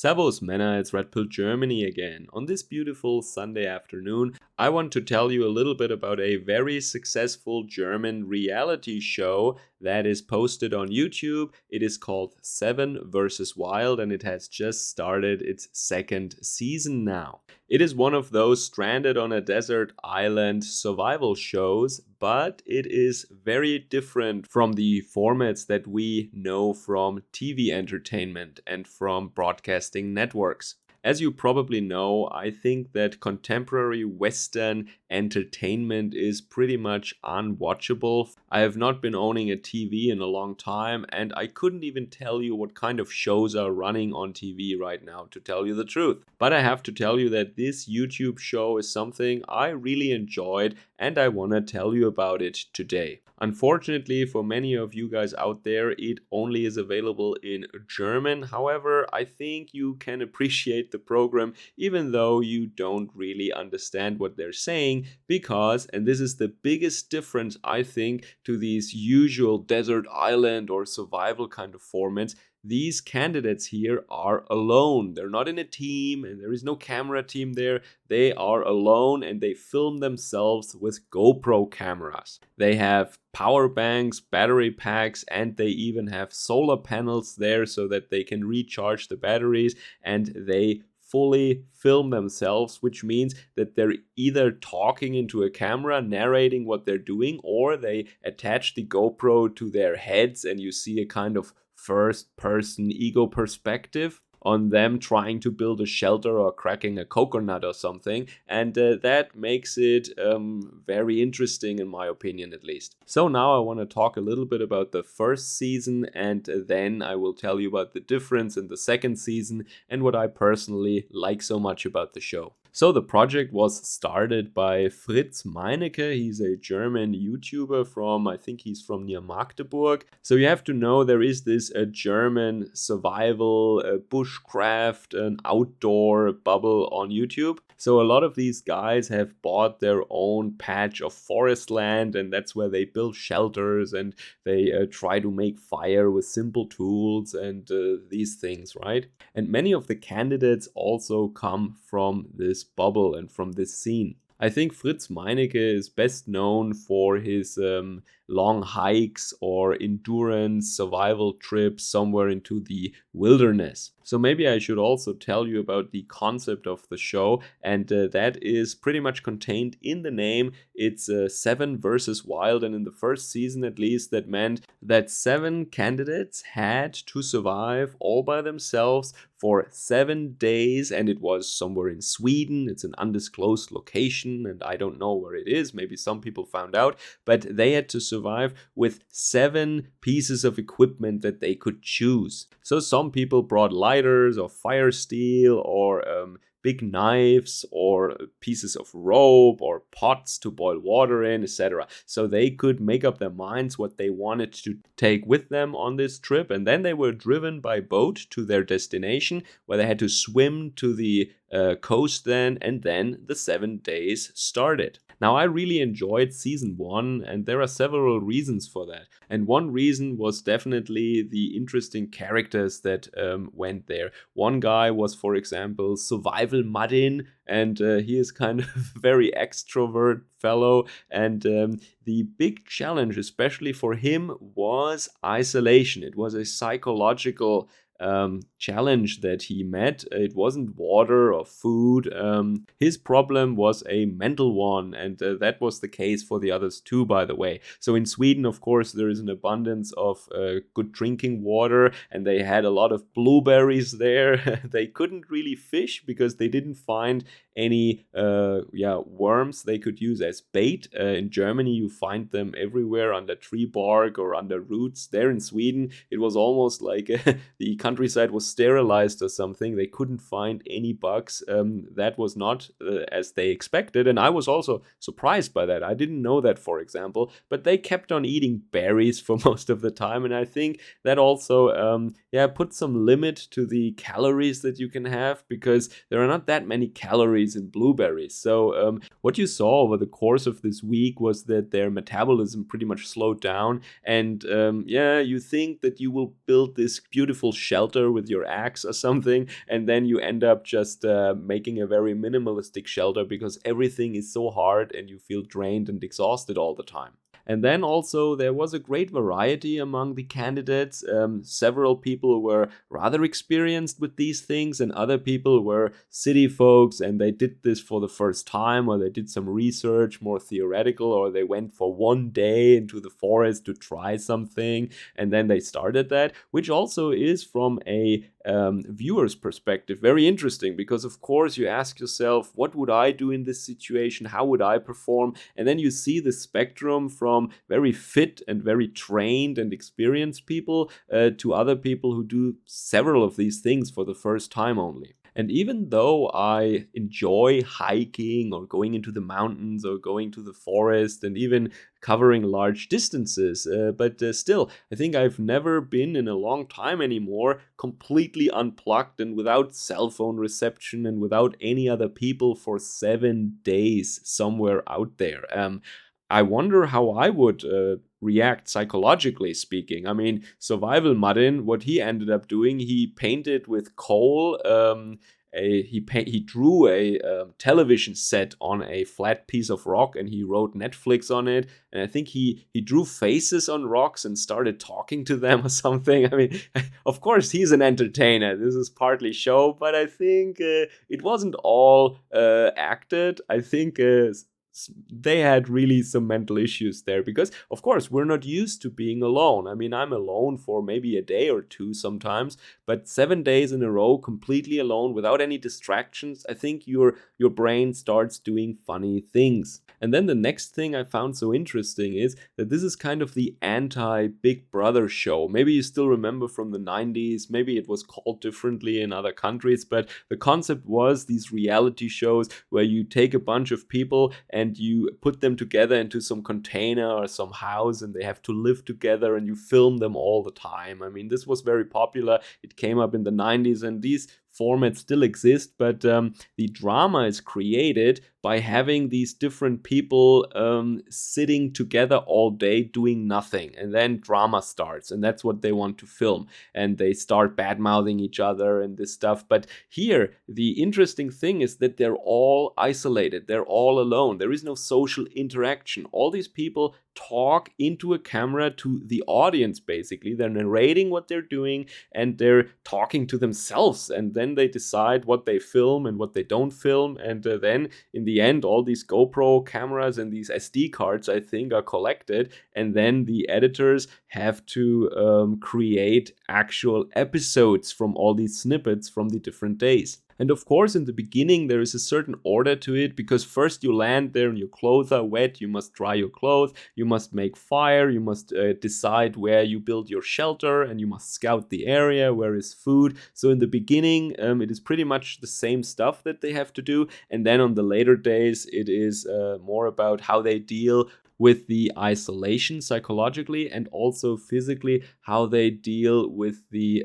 Servus Männer, it's Red Pill Germany again. On this beautiful Sunday afternoon, I want to tell you a little bit about a very successful German reality show that is posted on YouTube. It is called 7 vs. Wild and it has just started its second season now. It is one of those stranded on a desert island survival shows, but it is very different from the formats that we know from TV entertainment and from broadcasting networks. As you probably know, I think that contemporary Western entertainment is pretty much unwatchable. I have not been owning a TV in a long time, and I couldn't even tell you what kind of shows are running on TV right now, to tell you the truth. But I have to tell you that this YouTube show is something I really enjoyed, and I want to tell you about it today. Unfortunately, for many of you guys out there, it only is available in German. However, I think you can appreciate the program even though you don't really understand what they're saying because, and this is the biggest difference I think to these usual desert island or survival kind of formats, these candidates here are alone. They're not in a team and there is no camera team there. They are alone and they film themselves with GoPro cameras. They have power banks, battery packs, and they even have solar panels there so that they can recharge the batteries, and they fully film themselves, which means that they're either talking into a camera, narrating what they're doing, or they attach the GoPro to their heads and you see a kind of first-person ego perspective on them trying to build a shelter or cracking a coconut or something, and that makes it very interesting in my opinion at least. So now I want to talk a little bit about the first season, and then I will tell you about the difference in the second season and what I personally like so much about the show. So the project was started by Fritz Meinecke. He's a German YouTuber from, I think he's from near Magdeburg. So you have to know there is this German survival, bushcraft, an outdoor bubble on YouTube. So a lot of these guys have bought their own patch of forest land, and that's where they build shelters and they try to make fire with simple tools and these things, right? And many of the candidates also come from this bubble and from this scene. I think Fritz Meinecke is best known for his long hikes or endurance survival trips somewhere into the wilderness. So maybe I should also tell you about the concept of the show, and that is pretty much contained in the name. It's 7 vs. Wild, and in the first season at least that meant that 7 candidates had to survive all by themselves for 7 days, and it was somewhere in Sweden. It's an undisclosed location and I don't know where it is. Maybe some people found out, but they had to survive with 7 pieces of equipment that they could choose. So some people brought lighters or fire steel or big knives or pieces of rope or pots to boil water in, etc. So they could make up their minds what they wanted to take with them on this trip, and then they were driven by boat to their destination where they had to swim to the coast then, and then the 7 days started. Now, I really enjoyed season 1, and there are several reasons for that. And one reason was definitely the interesting characters that went there. One guy was, for example, Survival Muddin, and he is kind of a very extrovert fellow. And the big challenge, especially for him, was isolation. It was a psychological challenge that he met. It wasn't water or food. His problem was a mental one, and that was the case for the others too, by the way. So in Sweden, of course, there is an abundance of good drinking water, and they had a lot of blueberries there. They couldn't really fish because they didn't find any worms they could use as bait. In Germany, you find them everywhere under tree bark or under roots. There in Sweden, it was almost like the countryside was sterilized or something. They couldn't find any bugs. That was not as they expected, and I was also surprised by that. I didn't know that, for example, but they kept on eating berries for most of the time, and I think that also put some limit to the calories that you can have, because there are not that many calories in blueberries. So what you saw over the course of this week was that their metabolism pretty much slowed down, and you think that you will build this beautiful shelter with your your axe or something, and then you end up just making a very minimalistic shelter because everything is so hard and you feel drained and exhausted all the time. And then also there was a great variety among the candidates. Several people were rather experienced with these things, and other people were city folks and they did this for the first time, or they did some research, more theoretical, or they went for one day into the forest to try something and then they started that, which also is from a viewer's perspective very interesting, because of course you ask yourself, what would I do in this situation? How would I perform? And then you see the spectrum from very fit and very trained and experienced people to other people who do several of these things for the first time only. And even though I enjoy hiking or going into the mountains or going to the forest and even covering large distances, but still, I think I've never been in a long time anymore completely unplugged and without cell phone reception and without any other people for 7 days somewhere out there. I wonder how I would react psychologically speaking. I mean, Survival Muddin, what he ended up doing, he painted with coal. He drew a television set on a flat piece of rock and he wrote Netflix on it. And I think he drew faces on rocks and started talking to them or something. I mean, of course, he's an entertainer. This is partly show, but I think it wasn't all acted. I think they had really some mental issues there because, of course, we're not used to being alone. I mean, I'm alone for maybe a day or two sometimes, but 7 days in a row completely alone without any distractions, I think your brain starts doing funny things. And then the next thing I found so interesting is that this is kind of the anti-Big Brother show. Maybe you still remember from the 90s, maybe it was called differently in other countries, but the concept was these reality shows where you take a bunch of people and you put them together into some container or some house and they have to live together and you film them all the time. I mean, this was very popular. It came up in the 90s and these formats still exist, but the drama is created by having these different people sitting together all day doing nothing, and then drama starts, and that's what they want to film, and they start bad-mouthing each other and this stuff. But here, the interesting thing is that they're all isolated, they're all alone, there is no social interaction. All these people talk into a camera to the audience, basically. They're narrating what they're doing and they're talking to themselves, and then they decide what they film and what they don't film. And then in the end, all these GoPro cameras and these SD cards, I think, are collected, and then the editors have to create actual episodes from all these snippets from the different days. And of course, in the beginning, there is a certain order to it, because first you land there and your clothes are wet, you must dry your clothes, you must make fire, you must decide where you build your shelter, and you must scout the area, where is food. So in the beginning, it is pretty much the same stuff that they have to do. And then on the later days, it is more about how they deal with the isolation psychologically and also physically, how they deal with the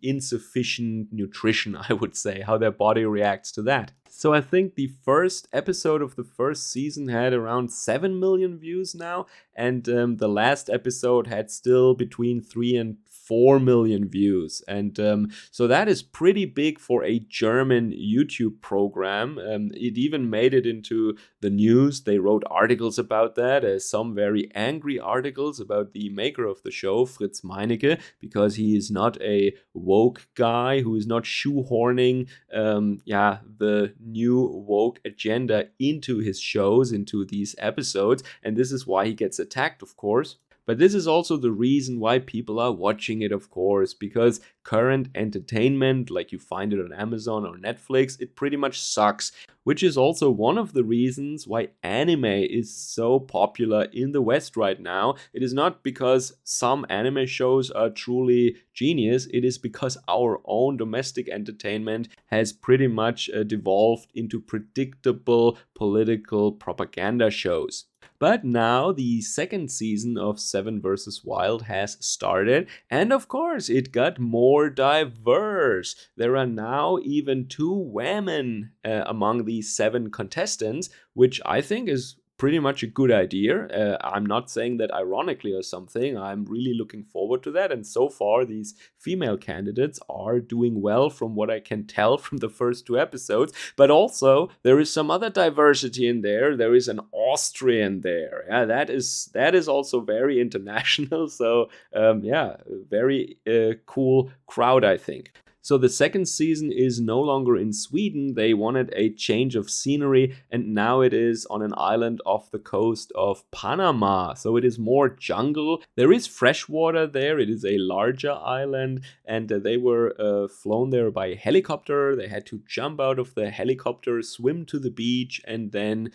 insufficient nutrition, I would say, how their body reacts to that. So I think the first episode of the first season had around 7 million views now, and the last episode had still between 3 and 4 million views. And so that is pretty big for a German YouTube program. It even made it into the news. They wrote articles about that, some very angry articles about the maker of the show, Fritz Meinecke, because he is not a woke guy who is not shoehorning the new woke agenda into his shows, into these episodes. And this is why he gets attacked, of course. But this is also the reason why people are watching it, of course, because current entertainment, like you find it on Amazon or Netflix, it pretty much sucks, which is also one of the reasons why anime is so popular in the West right now. It is not because some anime shows are truly genius, it is because our own domestic entertainment has pretty much devolved into predictable political propaganda shows. But now the second season of Seven vs. Wild has started, and of course it got more diverse. There are now even 2 women among the 7 contestants, which I think is pretty much a good idea. I'm not saying that ironically or something. I'm really looking forward to that. And so far, these female candidates are doing well from what I can tell from the first 2 episodes. But also, there is some other diversity in there. There is an Austrian there. Yeah, that is also very international. So, yeah, very cool crowd, I think. So the second season is no longer in Sweden. They wanted a change of scenery, and now it is on an island off the coast of Panama. So it is more jungle. There is fresh water there. It is a larger island, and they were flown there by helicopter. They had to jump out of the helicopter, swim to the beach, and then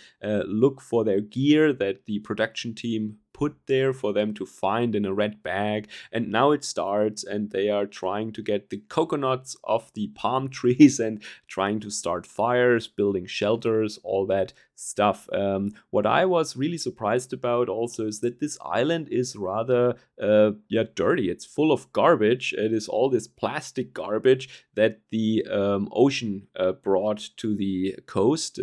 look for their gear that the production team put there for them to find in a red bag. And now it starts, and they are trying to get the coconuts off the palm trees and trying to start fires, building shelters, all that stuff. What I was really surprised about also is that this island is rather dirty. It's full of garbage. It is all this plastic garbage that the ocean brought to the coast.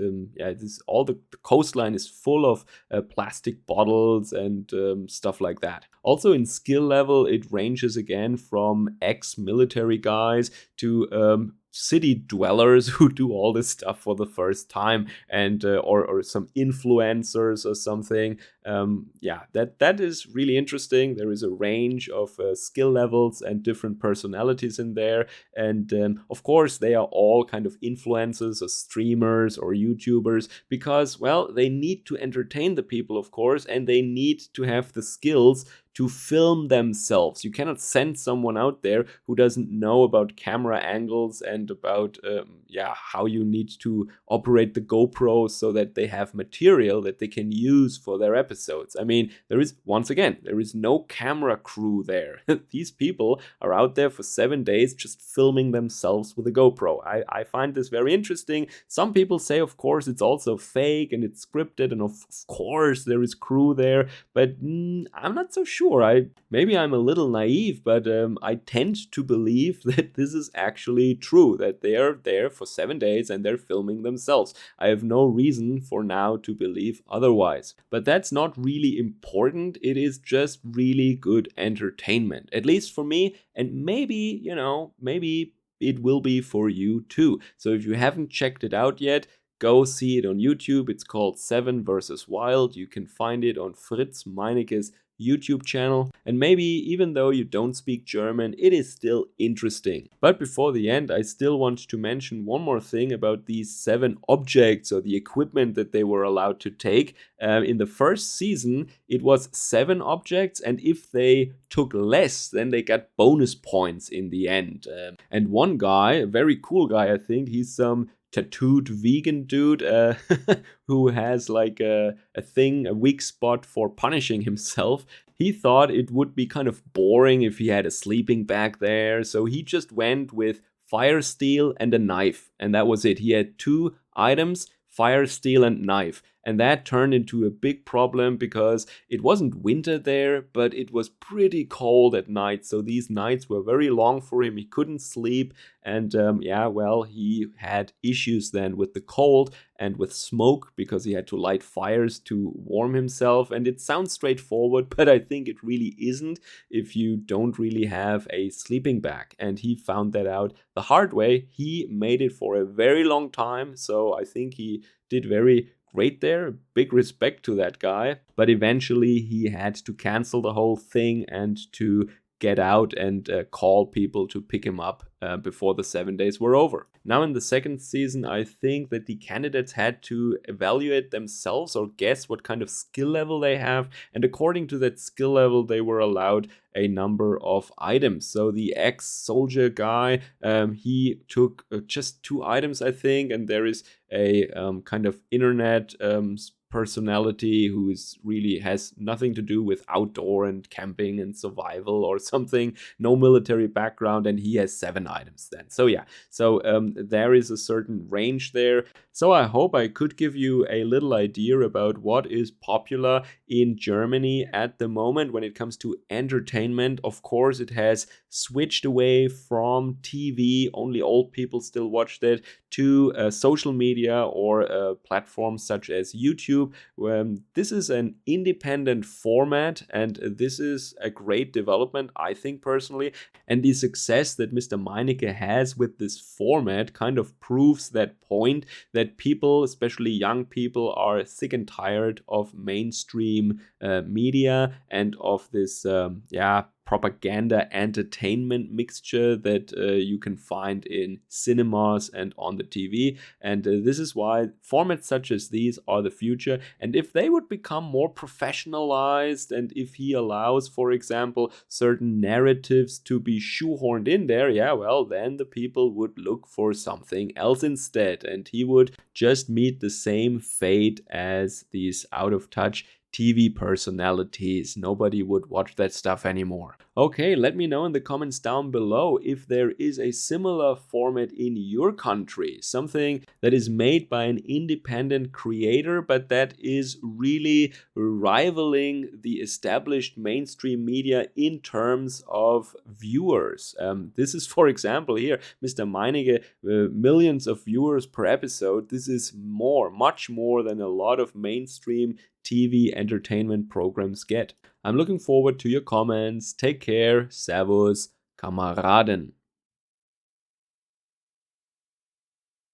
All the coastline is full of plastic bottles and stuff like that. Also in skill level, it ranges again from ex-military guys to city dwellers who do all this stuff for the first time, and or some influencers or something. That is really interesting. There is a range of skill levels and different personalities in there, and of course they are all kind of influencers or streamers or YouTubers, because, well, they need to entertain the people, of course, and they need to have the skills to film themselves. You cannot send someone out there who doesn't know about camera angles and about how you need to operate the GoPro so that they have material that they can use for their episodes. I mean, there is no camera crew there. These people are out there for 7 days just filming themselves with a GoPro. I find this very interesting. Some people say, of course, it's also fake and it's scripted, and of course there is crew there, but I'm not so sure. Maybe I'm a little naive, but I tend to believe that this is actually true, that they are there for 7 days and they're filming themselves. I have no reason for now to believe otherwise. But that's not really important. It is just really good entertainment, at least for me, and maybe it will be for you too. So if you haven't checked it out yet, go see it on YouTube. It's called 7 vs. Wild. You can find it on Fritz Meinecke's YouTube channel, and maybe even though you don't speak German, it is still interesting. But before the end, I still want to mention one more thing about these 7 objects or the equipment that they were allowed to take. In the first season, it was 7 objects, and if they took less, then they got bonus points in the end. And one guy, a very cool guy, I think, he's some tattooed vegan dude who has like a weak spot for punishing himself. He thought it would be kind of boring if he had a sleeping bag there, so he just went with fire steel and a knife, and that was it. He had 2 items, fire steel and knife. And that turned into a big problem because it wasn't winter there, but it was pretty cold at night. So these nights were very long for him. He couldn't sleep. And he had issues then with the cold and with smoke because he had to light fires to warm himself. And it sounds straightforward, but I think it really isn't if you don't really have a sleeping bag. And he found that out the hard way. He made it for a very long time. So I think he did very great there. Big respect to that guy. But eventually he had to cancel the whole thing and to get out and call people to pick him up before the 7 days were over. Now in the second season, I think that the candidates had to evaluate themselves or guess what kind of skill level they have. And according to that skill level, they were allowed a number of items. So the ex-soldier guy, he took just 2 items, I think. And there is a kind of internet personality who is really has nothing to do with outdoor and camping and survival or something, no military background, and he has 7 items then. So there is a certain range there. So I hope I could give you a little idea about what is popular in Germany at the moment when it comes to entertainment. Of course, it has switched away from TV, only old people still watched it, to social media or platforms such as YouTube. YouTube. This is an independent format, and this is a great development, I think personally. And the success that Mr. Meinecke has with this format kind of proves that point, that people, especially young people, are sick and tired of mainstream media and of this propaganda entertainment mixture that you can find in cinemas and on the TV. And this is why formats such as these are the future. And if they would become more professionalized, and if he allows, for example, certain narratives to be shoehorned in there, then the people would look for something else instead. And he would just meet the same fate as these out of touch TV personalities. Nobody would watch that stuff anymore. Okay, let me know in the comments down below if there is a similar format in your country, something that is made by an independent creator, but that is really rivaling the established mainstream media in terms of viewers. This is, for example, here, Mr. Meinecke, millions of viewers per episode. This is much more than a lot of mainstream TV entertainment programs get. I'm looking forward to your comments. Take care. Servus, Kameraden.